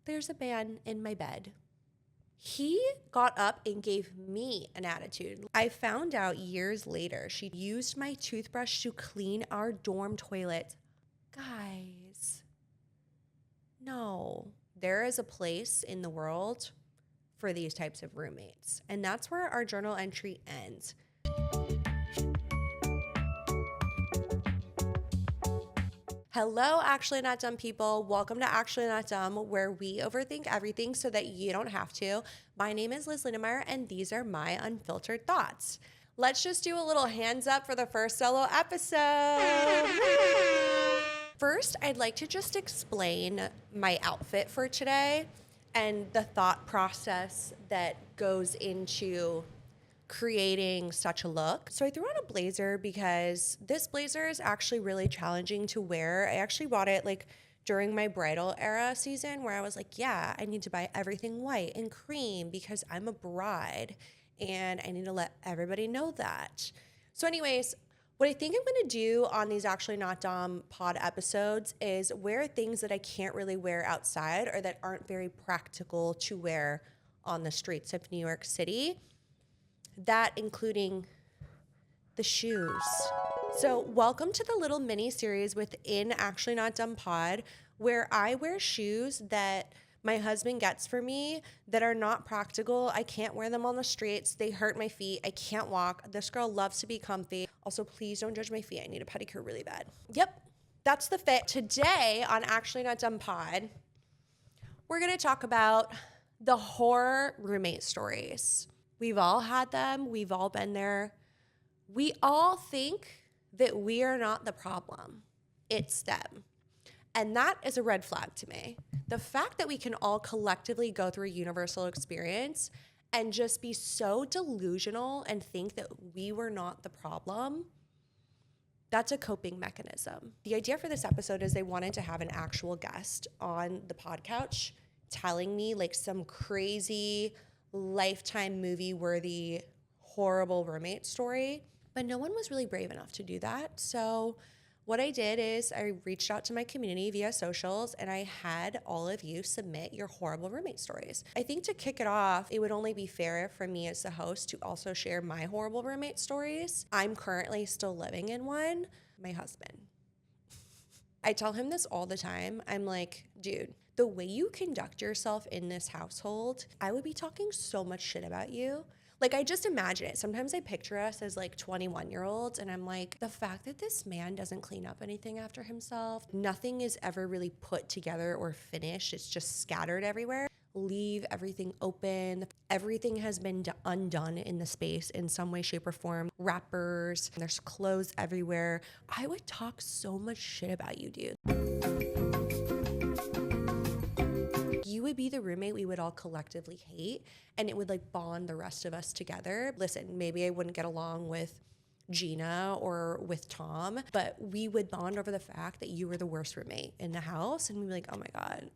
there's a man in my bed. He got up and gave me an attitude. I found out years later she used my toothbrush to clean our dorm toilet. Guys, no. There is a place in the world for these types of roommates. And that's where our journal entry ends. Hello, Actually Not Dumb people. Welcome to Actually Not Dumb, where we overthink everything so that you don't have to. My name is Lindenmeyer, and these are my unfiltered thoughts. Let's just do a little hands up for the first solo episode. First, I'd like to just explain my outfit for today and the thought process that goes into creating such a look. So I threw on a blazer because this blazer is actually really challenging to wear. I actually bought it like during my bridal era season where I was like, yeah, I need to buy everything white and cream because I'm a bride and I need to let everybody know that. So anyways, what I think I'm going to do on these Actually Not Dumb pod episodes is wear things that I can't really wear outside or that aren't very practical to wear on the streets of New York City. That including the shoes. So welcome to the little mini series within Actually Not Dumb Pod, where I wear shoes that my husband gets for me that are not practical. I can't wear them on the streets. They hurt my feet. I can't walk. This girl loves to be comfy. Also, please don't judge my feet. I need a pedicure really bad. Yep, that's the fit. Today on Actually Not Dumb Pod, we're going to talk about the horror roommate stories. We've all had them. We've all been there. We all think that we are not the problem. It's them. And that is a red flag to me. The fact that we can all collectively go through a universal experience and just be so delusional and think that we were not the problem, that's a coping mechanism. The idea for this episode is they wanted to have an actual guest on the pod couch telling me like some crazy Lifetime movie worthy horrible roommate story, but no one was really brave enough to do that. So what I did is I reached out to my community via socials and I had all of you submit your horrible roommate stories. I think to kick it off, it would only be fair for me as the host to also share my horrible roommate stories. I'm currently still living in one. My husband. I tell him this all the time. I'm like, dude, the way you conduct yourself in this household, I would be talking so much shit about you. Like, I just imagine it. Sometimes I picture us as like 21-year-olds and I'm like, the fact that this man doesn't clean up anything after himself, nothing is ever really put together or finished. It's just scattered everywhere. Leave everything open. Everything has been undone in the space in some way, shape, or form. Wrappers, there's clothes everywhere. I would talk so much shit about you, dude. You would be the roommate we would all collectively hate, and it would like bond the rest of us together. Listen, maybe I wouldn't get along with Gina or with Tom, but we would bond over the fact that you were the worst roommate in the house, and we'd be like, oh my God,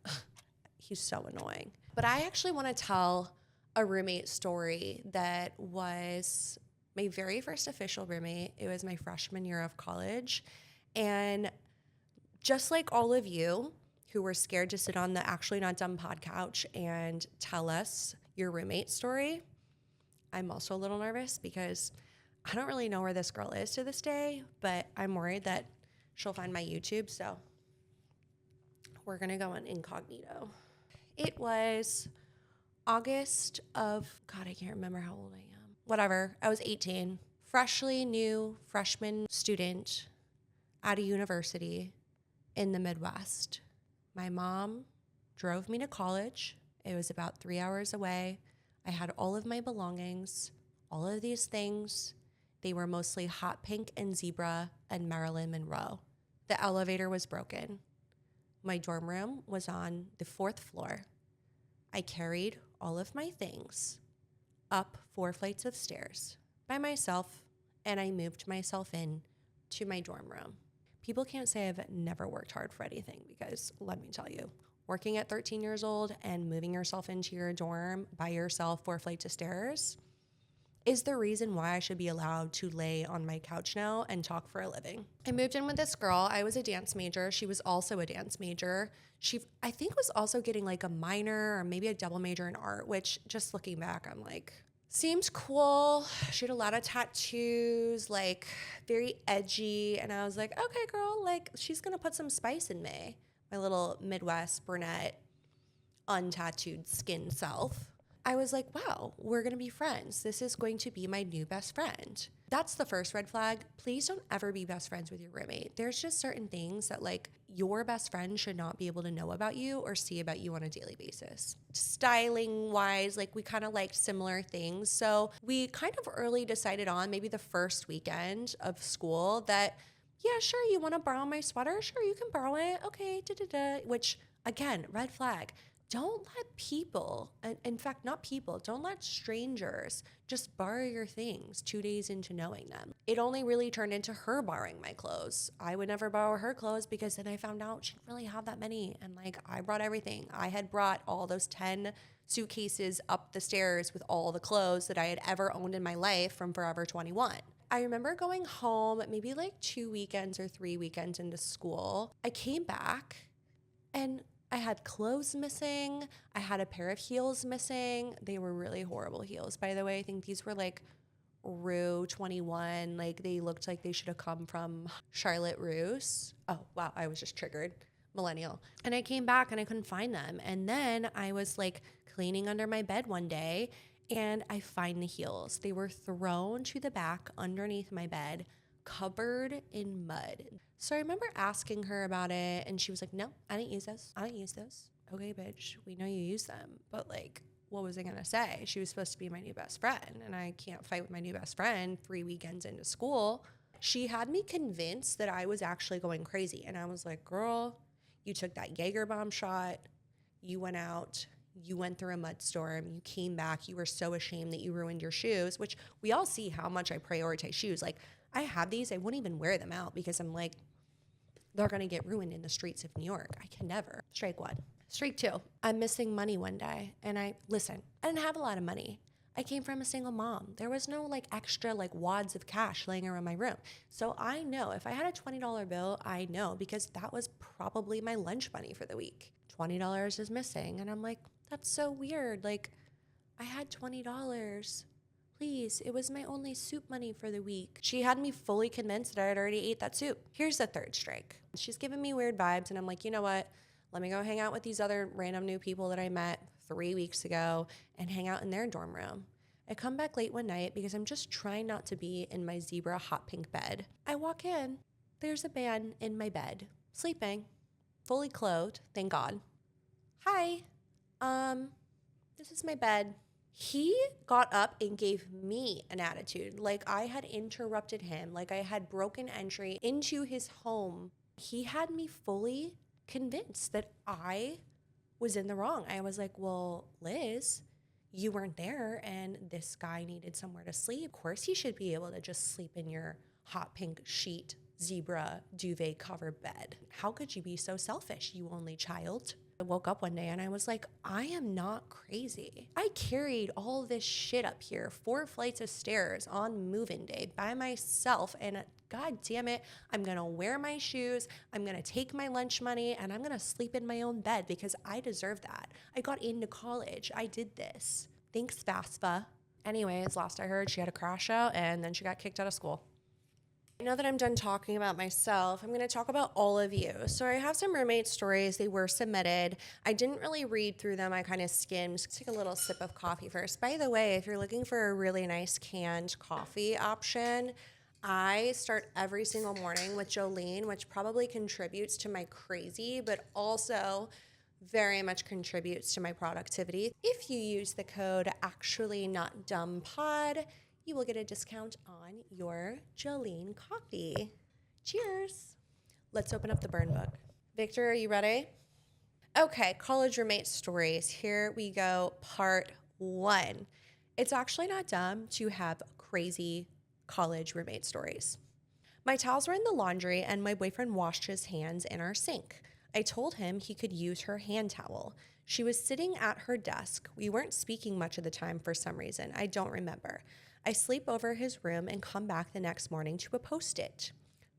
he's so annoying. But I actually want to tell a roommate story that was my very first official roommate. It was my freshman year of college, and just like all of you who were scared to sit on the Actually Not Dumb pod couch and tell us your roommate story, I'm also a little nervous because I don't really know where this girl is to this day, but I'm worried that she'll find my YouTube, so we're gonna go on incognito. It was August of, God, I can't remember how old I am. Whatever, I was 18, freshly new freshman student at a university in the Midwest. My mom drove me to college. It was about 3 hours away. I had all of my belongings, all of these things. They were mostly hot pink and zebra and Marilyn Monroe. The elevator was broken. My dorm room was on the 4th floor. I carried all of my things up 4 flights of stairs by myself, and I moved myself in to my dorm room. People can't say I've never worked hard for anything because let me tell you, working at 13 years old and moving yourself into your dorm by yourself 4 flights of stairs, is the reason why I should be allowed to lay on my couch now and talk for a living. I moved in with this girl. I was a dance major. She was also a dance major. She, I think, was also getting like a minor or maybe a double major in art, which just looking back, I'm like, seems cool. She had a lot of tattoos, like very edgy. And I was like, okay, girl, like she's going to put some spice in me. My little Midwest brunette, untattooed skin self. I was like, wow, we're going to be friends. This is going to be my new best friend. That's the first red flag. Please don't ever be best friends with your roommate. There's just certain things that like your best friend should not be able to know about you or see about you on a daily basis. Styling wise, like we kind of liked similar things. So we kind of early decided on maybe the first weekend of school that, yeah, sure, you want to borrow my sweater? Sure, you can borrow it. Okay, which again, red flag. Don't let people, and in fact, not people, don't let strangers just borrow your things 2 days into knowing them. It only really turned into her borrowing my clothes. I would never borrow her clothes because then I found out she didn't really have that many. And like, I brought everything. I had brought all those 10 suitcases up the stairs with all the clothes that I had ever owned in my life from Forever 21. I remember going home maybe like 2 weekends or 3 weekends into school. I came back and I had clothes missing. I had a pair of heels missing. They were really horrible heels, by the way. I think these were like Rue 21. Like they looked like they should have come from Charlotte Russe. Oh, wow. I was just triggered. Millennial. And I came back and I couldn't find them. And then I was like cleaning under my bed one day and I find the heels. They were thrown to the back underneath my bed, covered in mud. So I remember asking her about it and she was like, no, I didn't use those. I didn't use those. Okay, bitch, we know you use them. But like, what was I gonna say? She was supposed to be my new best friend and I can't fight with my new best friend 3 weekends into school. She had me convinced that I was actually going crazy. And I was like, girl, you took that Jaeger bomb shot. You went out. You went through a mud storm. You came back. You were so ashamed that you ruined your shoes, which we all see how much I prioritize shoes. Like I have these. I wouldn't even wear them out because I'm like, they're going to get ruined in the streets of New York. I can never. Strike one. Strike two. I'm missing money one day. And I didn't have a lot of money. I came from a single mom. There was no like extra like wads of cash laying around my room. So I know if I had a $20 bill, I know because that was probably my lunch money for the week. $20 is missing. And I'm like, that's so weird. Like I had $20. Please, it was my only soup money for the week. She had me fully convinced that I had already ate that soup. Here's the third strike. She's giving me weird vibes and I'm like, you know what? Let me go hang out with these other random new people that I met 3 weeks ago and hang out in their dorm room. I come back late one night because I'm just trying not to be in my zebra hot pink bed. I walk in. There's a man in my bed, sleeping, fully clothed, thank God. Hi, this is my bed. He got up and gave me an attitude, like I had interrupted him, like I had broken entry into his home. He had me fully convinced that I was in the wrong. I was like, well, Liz, you weren't there and this guy needed somewhere to sleep. Of course, he should be able to just sleep in your hot pink sheet, zebra, duvet covered bed. How could you be so selfish, you only child? I woke up one day and I was like, I am not crazy. I carried all this shit up here, 4 flights of stairs on move-in day by myself. And God damn it, I'm gonna wear my shoes, I'm gonna take my lunch money, and I'm gonna sleep in my own bed because I deserve that. I got into college, I did this. Thanks, FAFSA. Anyways, last I heard, she had a crash out and then she got kicked out of school. Now that I'm done talking about myself, I'm going to talk about all of you. So I have some roommate stories. They were submitted. I didn't really read through them. I kind of skimmed. Let's take a little sip of coffee first. By the way, if you're looking for a really nice canned coffee option, I start every single morning with Jolene, which probably contributes to my crazy, but also very much contributes to my productivity. If you use the code actuallynotdumbpod, you will get a discount on your Jolene coffee. Cheers. Let's open up the burn book. Victor, are you ready? Okay, college roommate stories. Here we go, part 1. It's actually not dumb to have crazy college roommate stories. My towels were in the laundry and my boyfriend washed his hands in our sink. I told him he could use her hand towel. She was sitting at her desk. We weren't speaking much of the time for some reason. I don't remember. I sleep over his room and come back the next morning to a Post-it.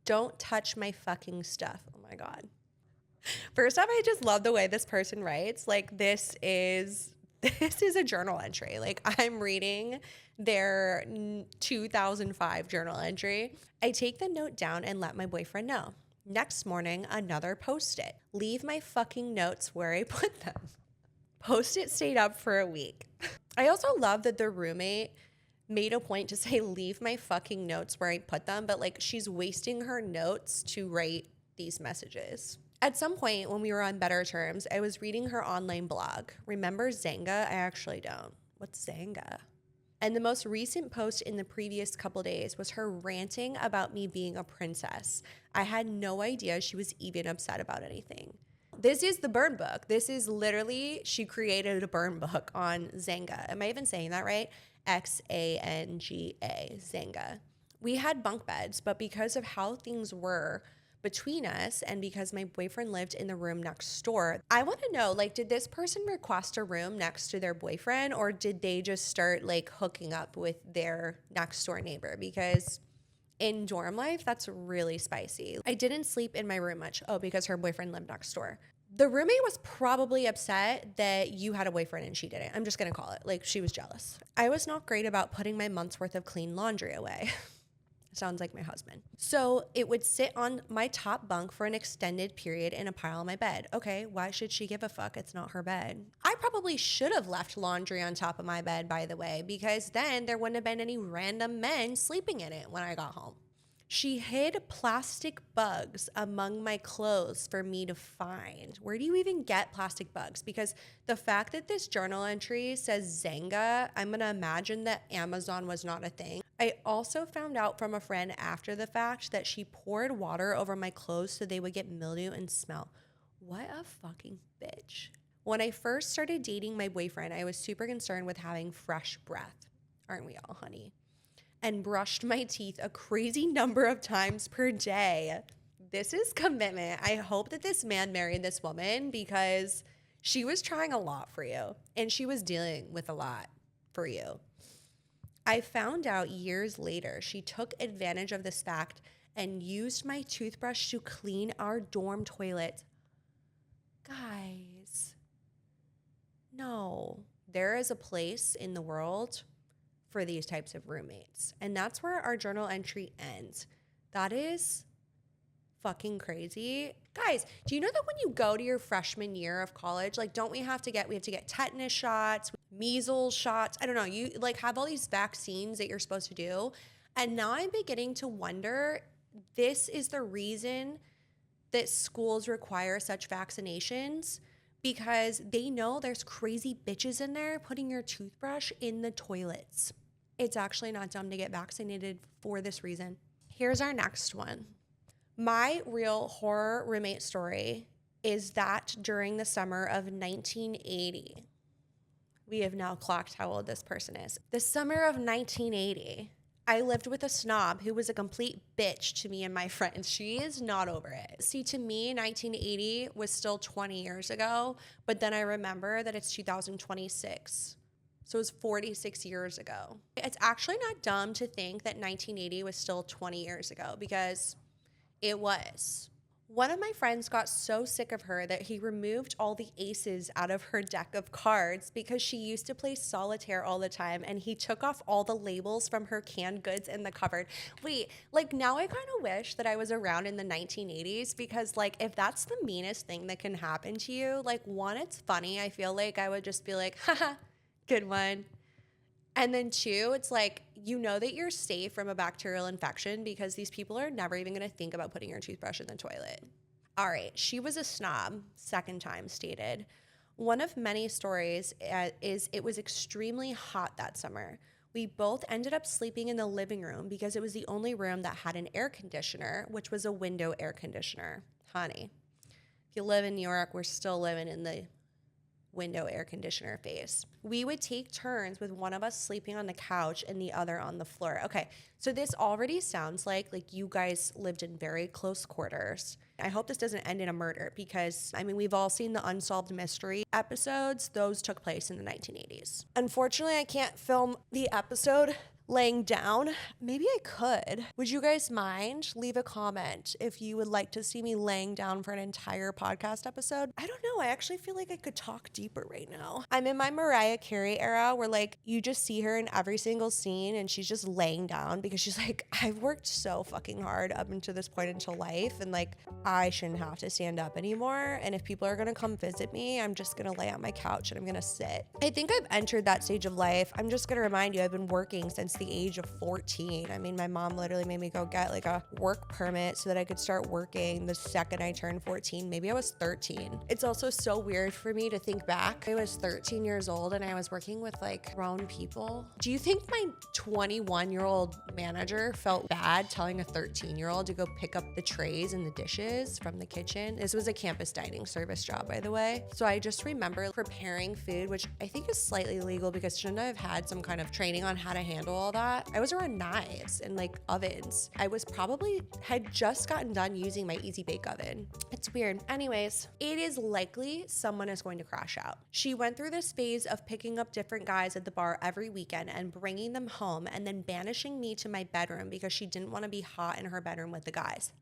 Don't touch my fucking stuff. Oh my God. First off, I just love the way this person writes. Like, this is a journal entry. Like, I'm reading their 2005 journal entry. I take the note down and let my boyfriend know. Next morning, another Post-it. Leave my fucking notes where I put them. Post-it stayed up for a week. I also love that the roommate made a point to say, leave my fucking notes where I put them, but like, she's wasting her notes to write these messages. At some point when we were on better terms, I was reading her online blog. Remember Xanga? I actually don't. What's Xanga? And the most recent post in the previous couple days was her ranting about me being a princess. I had no idea she was even upset about anything. This is the burn book. This is literally, she created a burn book on Xanga. Am I even saying that right? Xanga, Xanga. We had bunk beds, but because of how things were between us and because my boyfriend lived in the room next door, I want to know, like, did this person request a room next to their boyfriend, or did they just start like hooking up with their next door neighbor? Because in dorm life, that's really spicy. I didn't sleep in my room much. Oh, because her boyfriend lived next door. The roommate was probably upset that you had a boyfriend and she didn't. I'm just going to call it. Like, she was jealous. I was not great about putting my month's worth of clean laundry away. Sounds like my husband. So it would sit on my top bunk for an extended period in a pile on my bed. Okay, why should she give a fuck? It's not her bed. I probably should have left laundry on top of my bed, by the way, because then there wouldn't have been any random men sleeping in it when I got home. She hid plastic bugs among my clothes for me to find. Where do you even get plastic bugs? Because the fact that this journal entry says Xanga, I'm going to imagine that Amazon was not a thing. I also found out from a friend after the fact that she poured water over my clothes so they would get mildew and smell. What a fucking bitch. When I first started dating my boyfriend, I was super concerned with having fresh breath. Aren't we all, honey? And brushed my teeth a crazy number of times per day. This is commitment. I hope that this man married this woman because she was trying a lot for you and she was dealing with a lot for you. I found out years later she took advantage of this fact and used my toothbrush to clean our dorm toilet. Guys, no. There is a place in the world for these types of roommates. And that's where our journal entry ends. That is fucking crazy. Guys, do you know that when you go to your freshman year of college, like, we have to get tetanus shots, measles shots. I don't know. You like have all these vaccines that you're supposed to do. And now I'm beginning to wonder, this is the reason that schools require such vaccinations, because they know there's crazy bitches in there putting your toothbrush in the toilets. It's actually not dumb to get vaccinated for this reason. Here's our next one. My real horror roommate story is that during the summer of 1980, we have now clocked how old this person is. The summer of 1980, I lived with a snob who was a complete bitch to me and my friends. She is not over it. See, to me, 1980 was still 20 years ago, but then I remember that it's 2026. So it was 46 years ago. It's actually not dumb to think that 1980 was still 20 years ago, because it was. One of my friends got so sick of her that he removed all the aces out of her deck of cards because she used to play solitaire all the time, and he took off all the labels from her canned goods in the cupboard. Wait, like, now I kind of wish that I was around in the 1980s, because like, if that's the meanest thing that can happen to you, like, one, it's funny. I feel like I would just be like, haha, good one. And then two, it's like, you know that you're safe from a bacterial infection because these people are never even going to think about putting your toothbrush in the toilet. All right, she was a snob, second time stated. One of many stories is it was extremely hot that summer. We both ended up sleeping in the living room because it was the only room that had an air conditioner, which was a window air conditioner. Honey, if you live in New York, we're still living in the window air conditioner phase. We would take turns with one of us sleeping on the couch and the other on the floor. Okay, so this already sounds like you guys lived in very close quarters. I hope this doesn't end in a murder, because I mean, we've all seen the Unsolved Mystery episodes. Those took place in the 1980s. Unfortunately, I can't film the episode laying down? Maybe I could. Would you guys mind? Leave a comment if you would like to see me laying down for an entire podcast episode. I don't know. I actually feel like I could talk deeper right now. I'm in my Mariah Carey era where like you just see her in every single scene and she's just laying down because she's like, I've worked so fucking hard up until this point into life and like I shouldn't have to stand up anymore. And if people are gonna come visit me, I'm just gonna lay on my couch and I'm gonna sit. I think I've entered that stage of life. I'm just gonna remind you, I've been working since the age of 14. I mean, my mom literally made me go get like a work permit so that I could start working the second I turned 14. Maybe I was 13. It's also so weird for me to think back. I was 13 years old and I was working with like grown people. Do you think my 21-year-old manager felt bad telling a 13-year-old to go pick up the trays and the dishes from the kitchen? This was a campus dining service job, by the way. So I just remember preparing food, which I think is slightly illegal because shouldn't I have had some kind of training on how to handle all that? I was around knives and like ovens. I was probably had just gotten done using my Easy Bake Oven. It's weird. Anyways, it is likely someone is going to crash out. She went through this phase of picking up different guys at the bar every weekend and bringing them home and then banishing me to my bedroom because she didn't want to be hot in her bedroom with the guys.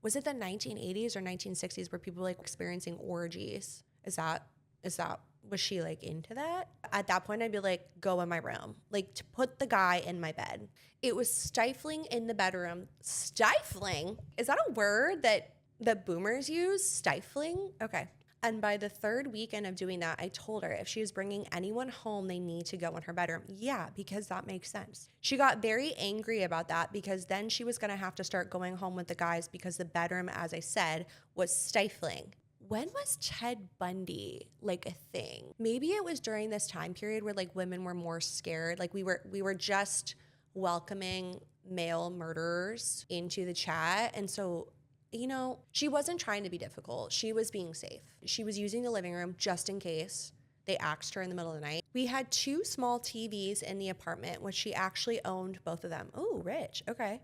Was it the 1980s or 1960s where people were like experiencing orgies? Was she like into that? At that point, I'd be like, go in my room, like to put the guy in my bed. It was stifling in the bedroom. Stifling? Is that a word that boomers use? Stifling? Okay. And by the third weekend of doing that, I told her if she was bringing anyone home, they need to go in her bedroom. Yeah, because that makes sense. She got very angry about that because then she was going to have to start going home with the guys because the bedroom, as I said, was stifling. When was Ted Bundy like a thing? Maybe it was during this time period where like women were more scared. Like we were just welcoming male murderers into the chat. And so, you know, she wasn't trying to be difficult. She was being safe. She was using the living room just in case they axed her in the middle of the night. We had 2 small TVs in the apartment, which she actually owned both of them. Oh, rich. Okay.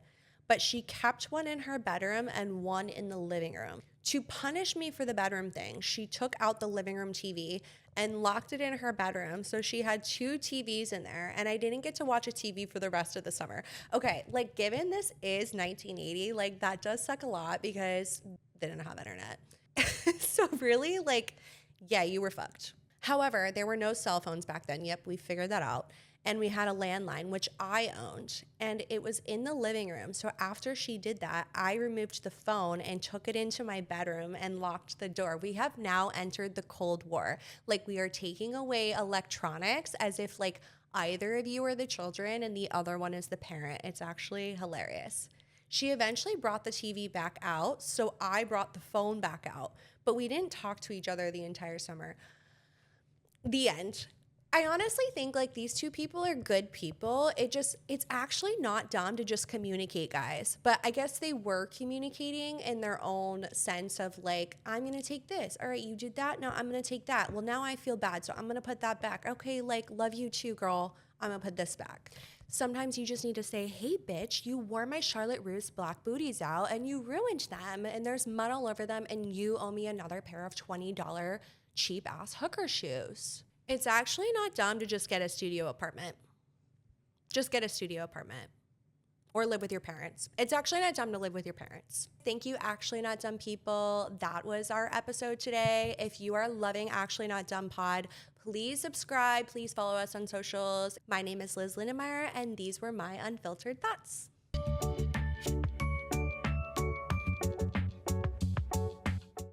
But she kept one in her bedroom and one in the living room. To punish me for the bedroom thing, she took out the living room TV and locked it in her bedroom. So she had 2 TVs in there and I didn't get to watch a TV for the rest of the summer. Okay, like given this is 1980, like that does suck a lot because they didn't have internet. So really, like, yeah, you were fucked. However, there were no cell phones back then. Yep, we figured that out. And we had a landline, which I owned, and it was in the living room. So after she did that, I removed the phone and took it into my bedroom and locked the door. We have now entered the Cold War. Like we are taking away electronics as if like either of you are the children and the other one is the parent. It's actually hilarious. She eventually brought the TV back out, so I brought the phone back out, but we didn't talk to each other the entire summer. The end. I honestly think like these 2 people are good people. It's actually not dumb to just communicate, guys. But I guess they were communicating in their own sense of like, I'm going to take this. All right, you did that. Now I'm going to take that. Well, now I feel bad. So I'm going to put that back. Okay, like love you too, girl. I'm going to put this back. Sometimes you just need to say, hey, bitch, you wore my Charlotte Russe black booties out and you ruined them and there's mud all over them and you owe me another pair of $20 cheap ass hooker shoes. It's actually not dumb to just get a studio apartment. Just get a studio apartment or live with your parents. It's actually not dumb to live with your parents. Thank you, Actually Not Dumb people. That was our episode today. If you are loving Actually Not Dumb Pod, please subscribe. Please follow us on socials. My name is Liz Lindenmeyer, and these were my unfiltered thoughts.